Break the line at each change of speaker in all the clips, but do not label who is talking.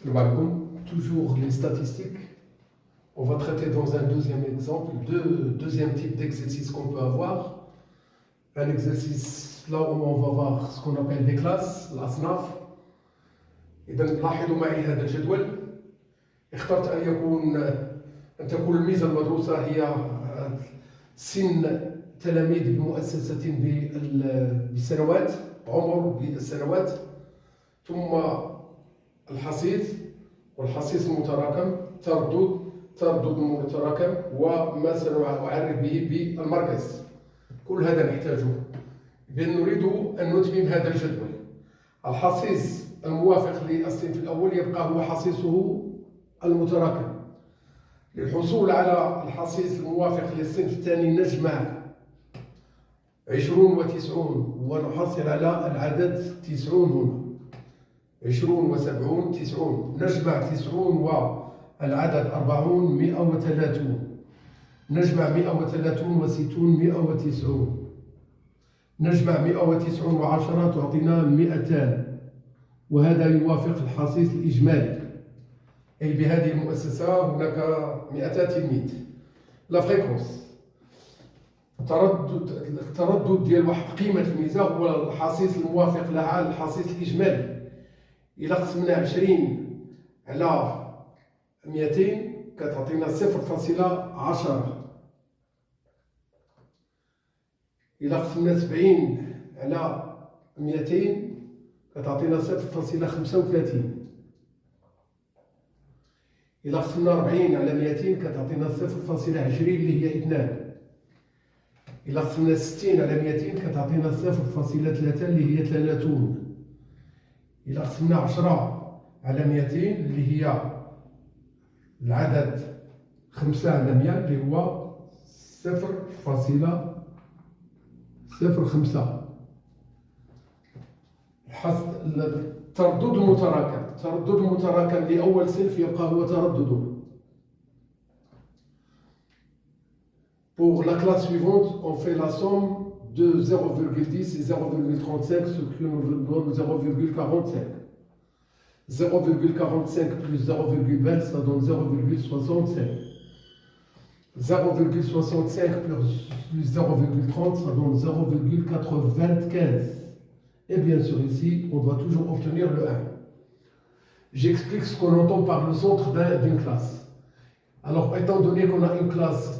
Toujours les statistiques. On va traiter dans un deuxième exemple, deuxième type d'exercice qu'on peut avoir. Un exercice là où on va voir ce qu'on appelle des classes, l'asnaf. إذا لاحظوا معي هذا الجدول. اخترت أن تكون الميزة المدروسة هي سن تلاميذ المؤسسة بالسنوات، عمر بالسنوات، ثم الحصيص والحصيص المتراكم، تردد متراكم، وما سنعرف به بالمركز. كل هذا نحتاجه بأن نريد أن نتمم هذا الجدول. الحصيص الموافق للصنف الأول يبقى هو حصيصه المتراكم. للحصول على الحصيص الموافق للصنف الثاني نجمع 20 و90 ونحصل على العدد 90 هنا. 20 و70 90، نجمع 90 والعدد 40 130، نجمع 130 و60 190، نجمع 190 و10 تعطينا 200، وهذا يوافق الحصيص الإجمالي. أي بهذه المؤسسة هناك 200 تلميذ. لا فريكونس، التردد ديال واحد قيمة الميزة هو الحصيص الموافق لها الحصيص الإجمالي. إلا قسمنا 20 على 200 كتعطينا 0.10. إلا قسمنا 70 على 200 كتعطينا 0.35. إلا قسمنا 40 على 200 كتعطينا 0.20 اللي هي 2. إلا قسمنا 60 على 200 كتعطينا 0.3 اللي هي 30. إلا قسمنا 10 على 200 اللي هي العدد 5 على 100 اللي هو 0.05. التردد المتراكم، التردد المتراكم لأول صنف يبقى هو تردده. Pour la classe suivante, on fait la somme de 0,10 et 0,35, ce qui nous donne 0,45. 0,45 plus 0,20, ça donne 0,65. 0,65 plus 0,30, ça donne 0,95. Et bien sûr ici, on doit toujours obtenir le 1. J'explique ce qu'on entend par le centre d'une classe. Alors, étant donné qu'on a une classe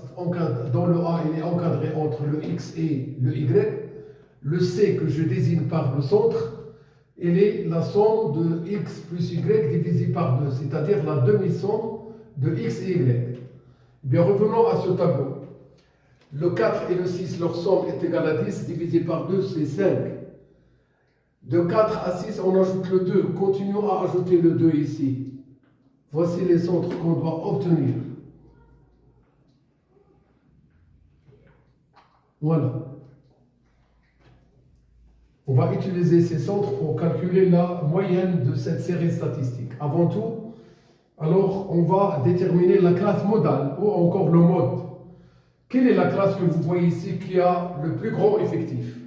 dont le A il est encadré entre le X et le Y, le C que je désigne par le centre, il est la somme de X plus Y divisé par 2, c'est-à-dire la demi-somme de X et Y. Bien, revenons à ce tableau. Le 4 et le 6, leur somme est égale à 10, divisé par 2, c'est 5. De 4 à 6, on ajoute le 2. Continuons à ajouter le 2 ici. Voici les centres qu'on doit obtenir. Voilà. On va utiliser ces centres pour calculer la moyenne de cette série statistique. Avant tout, alors on va déterminer la classe modale ou encore le mode. Quelle est la classe que vous voyez ici qui a le plus grand effectif?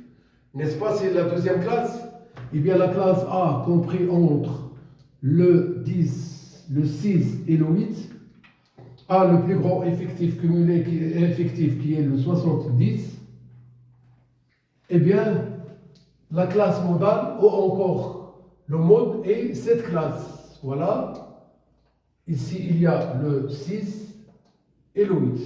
N'est-ce pas, c'est la deuxième classe? Eh bien, la classe A, compris entre le 10, le 6 et le 8, a le plus grand effectif cumulé qui est le 70. Eh bien, la classe modale ou encore le mode est cette classe. Voilà. Ici, il y a le 6 et le 8.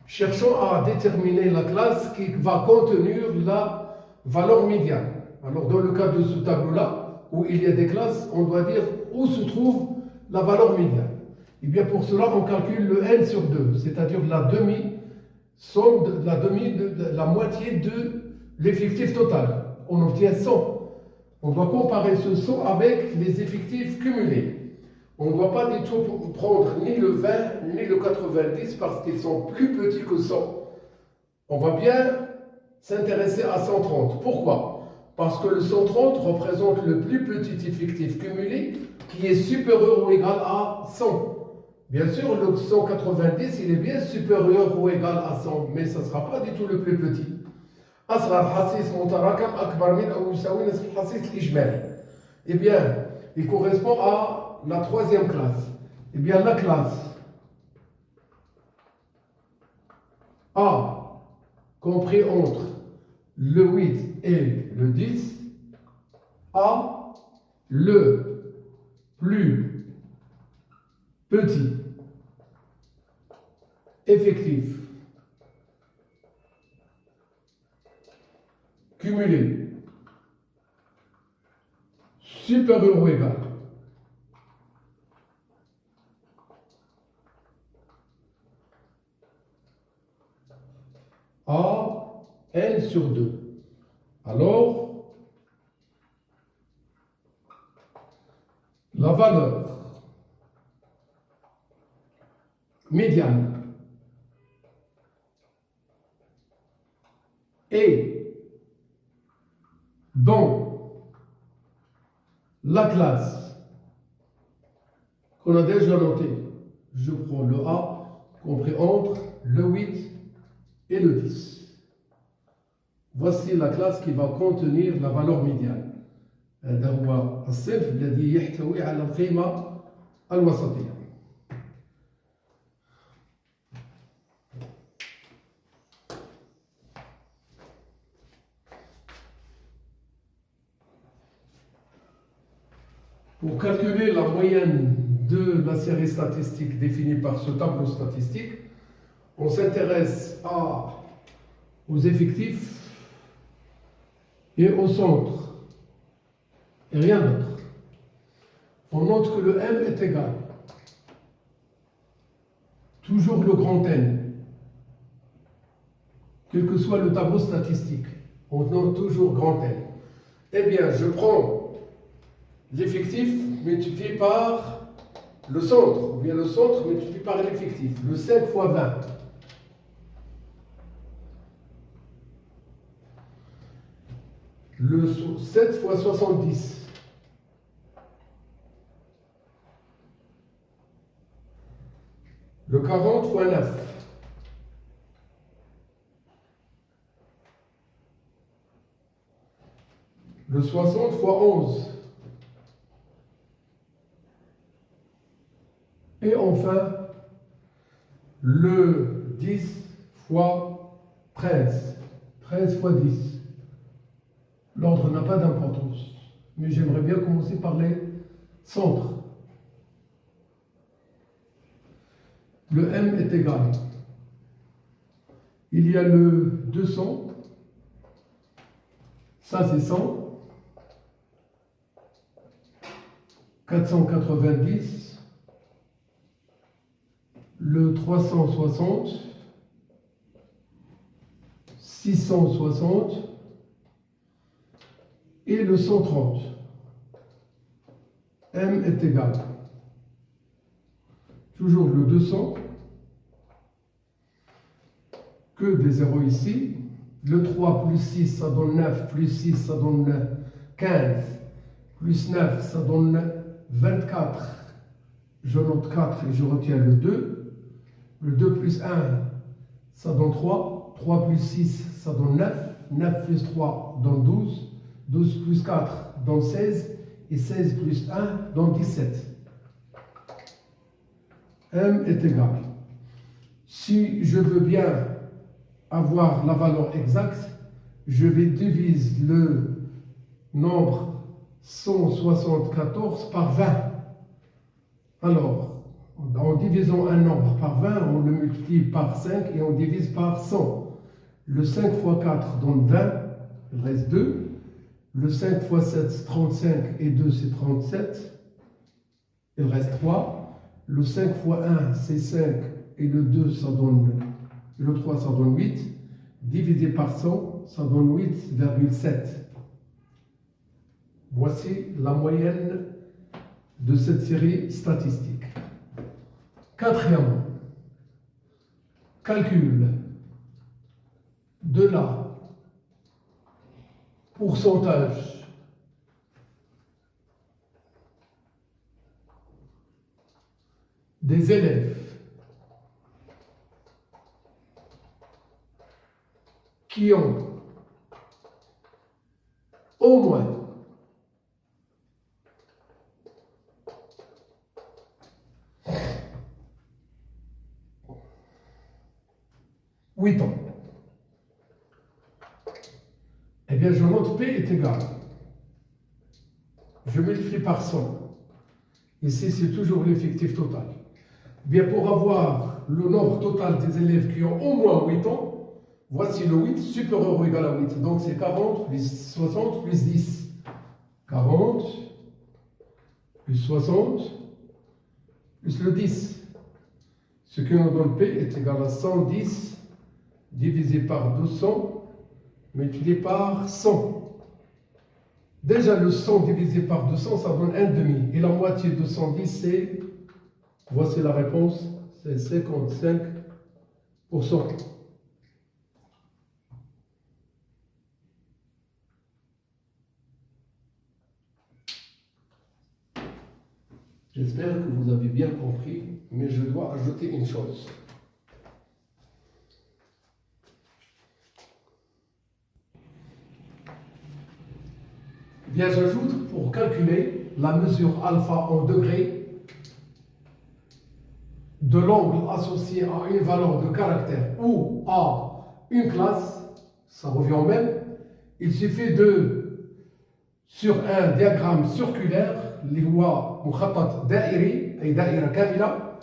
Cherchons à déterminer la classe qui va contenir la valeur médiane. Alors, dans le cas de ce tableau-là, où il y a des classes, on doit dire où se trouve la valeur médiane. Et bien, pour cela, on calcule le n sur 2, c'est-à-dire la demi-somme, la moitié de l'effectif total. On obtient 100. On doit comparer ce 100 avec les effectifs cumulés. On ne doit pas du tout prendre ni le 20 ni le 90 parce qu'ils sont plus petits que 100. On va bien s'intéresser à 130. Pourquoi? Parce que le 130 représente le plus petit effectif cumulé qui est supérieur ou égal à 100. Bien sûr, le 190, il est bien supérieur ou égal à 100, mais ce ne sera pas du tout le plus petit. أصغر حصيص متراكم أكبر من أو يساوي نصف الحصيص الإجمالي. Eh bien, il correspond à la troisième classe. Eh bien, la classe A, compris entre le 8 et le 10, a le plus petit effectif cumulé supérieur ou égal à n sur 2. Alors, la valeur médiane est dans la classe qu'on a déjà notée. Je prends le A compris entre le 8 et le 10. Voici la classe qui va contenir la valeur médiane. هذا هو الصنف الذي يحتوي على القيمة الوسطية. Pour calculer la moyenne de la série statistique définie par ce tableau statistique, on s'intéresse aux effectifs et au centre, et rien d'autre. On note que le M est égal, toujours le grand N, quel que soit le tableau statistique, on note toujours grand N. Eh bien, je prends l'effectif multiplié par le centre, ou bien le centre multiplié par l'effectif, le 5 fois 20. Le 7 fois 70. Le 40 fois 9. Le 60 fois 11. Et enfin, le 10 fois 13. 13 fois 10. L'ordre n'a pas d'importance, mais j'aimerais bien commencer par les centres. Le M est égal. Il y a le 200, ça c'est 100, 490, le 360, 660 et le 130. M est égal. Toujours le 200, que des zéros ici. Le 3 plus 6, ça donne 9, plus 6, ça donne 15, plus 9, ça donne 24. Je note 4 et je retiens le 2. Le 2 plus 1, ça donne 3. 3 plus 6, ça donne 9. 9 plus 3 donne 12. 12 plus 4 donne 16. Et 16 plus 1 donne 17. M est égal. Si je veux bien avoir la valeur exacte, je vais diviser le nombre 174 par 20. Alors, en divisant un nombre par 20, on le multiplie par 5 et on divise par 100. Le 5 fois 4 donne 20, il reste 2. Le 5 fois 7, c'est 35 et 2, c'est 37. Il reste 3. Le 5 fois 1, c'est 5 et le 2, ça donne, et le 3, ça donne 8. Divisé par 100, ça donne 8,7. Voici la moyenne de cette série statistique. Quatrièmement, calcul de la pourcentage des élèves qui ont au moins 8 ans. Eh bien, je note P est égal. Je multiplie par 100. Ici, c'est toujours l'effectif total. Eh bien, pour avoir le nombre total des élèves qui ont au moins 8 ans, voici le 8 supérieur ou égal à 8. Donc, c'est 40 plus 60 plus 10. 40 plus 60 plus le 10. Ce qui nous donne P est égal à 110 divisé par 200 multiplié par 100. Déjà, le 100 divisé par 200, ça donne 1,5. Et la moitié de 110, c'est, voici la réponse, c'est 55%. J'espère que vous avez bien compris, mais je dois ajouter une chose. Bien, j'ajoute pour calculer la mesure alpha en degrés de l'angle associé à une valeur de caractère ou à une classe, ça revient au même. Il suffit sur un diagramme circulaire اللي هو مخطط دائري أي دائرة كاملة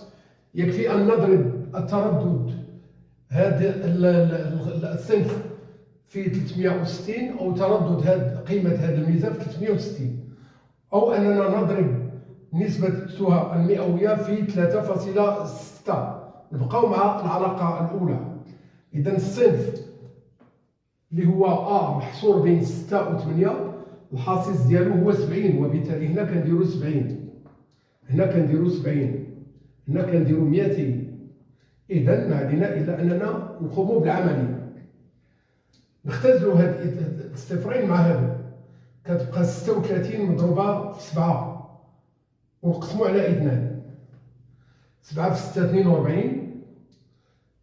يكفي أن نضرب التردد هذا الصنف في 360 أو تردد قيمة هذا الميزان في 360 أو أننا نضرب نسبة السهى المئوية في 3.6 نبقاو مع العلاقة الأولى. إذا الصنف اللي هو محصور بين 6 و 8 الحاصص ديالو هو 70 وبالتالي هنا كنديرو 70 هنا كنديرو 70 هنا كنديرو 200. إذا ما علينا إلا أننا نقوموا بالعملية نختزلوا هاد الصفرين مع هادو كتبقى 36 مضروبة في 7 ونقسموا على 2. 7 في 6 42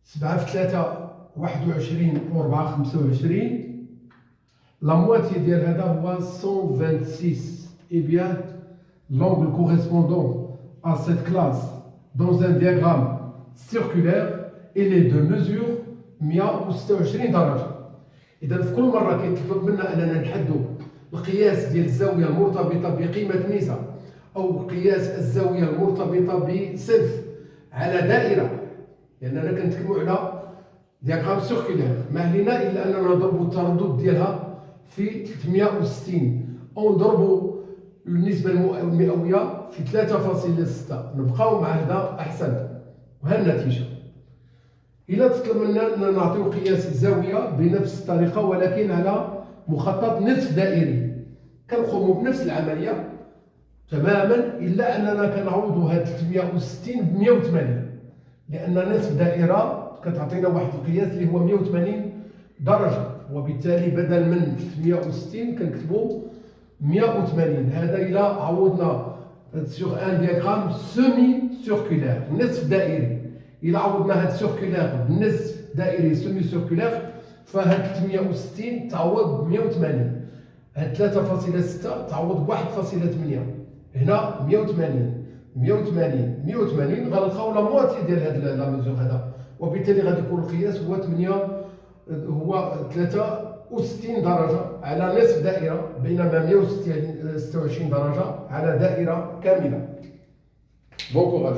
7 في 3 21 و 4 25. La moitié de هذا هو 126. Eh bien, l'angle correspondant à cette classe dans un diagramme circulaire, il est de mesure 126 درجة. إذا في كل مرة كيطلب منا أننا نحددوا القياس ديال الزاوية المرتبطة بقيمة ميزة أو قياس الزاوية المرتبطة بصنف على دائرة، لأننا كنتكلموا على دياغرام سيركولير، ما علينا إلا أننا نضربوا التردد ديالها في 360 أو نضربوا النسبة المئوية في 3.6 نبقاو مع هذا أحسن. وها النتيجة. إلا تطلب منا أننا نعطيو قياس الزاوية بنفس الطريقة ولكن على مخطط نصف دائري كنقوموا بنفس العملية تماما إلا أننا كنعوضوا هاد 360 ب 180 لأن نصف دائرة كتعطينا واحد القياس اللي هو 180 درجة وبالتالي بدل من 360 كنكتبوا 180. هذا إلا عوضنا sur un diagramme semi-circulaire نصف دائري. إلا عوضنا هاد سيركولير بنصف دائري سيمي سيركولير فهاد 360 تعوض ب 180. هاد 3.6 تعوض ب 1.8. هنا 180 180 180 غنلقاو لا مواتي ديال هاد لا ميزور هذا وبالتالي غادي يكون القياس هو 63 درجة على نصف دائرة بينما 126 درجة على دائرة كاملة. بون كوراج.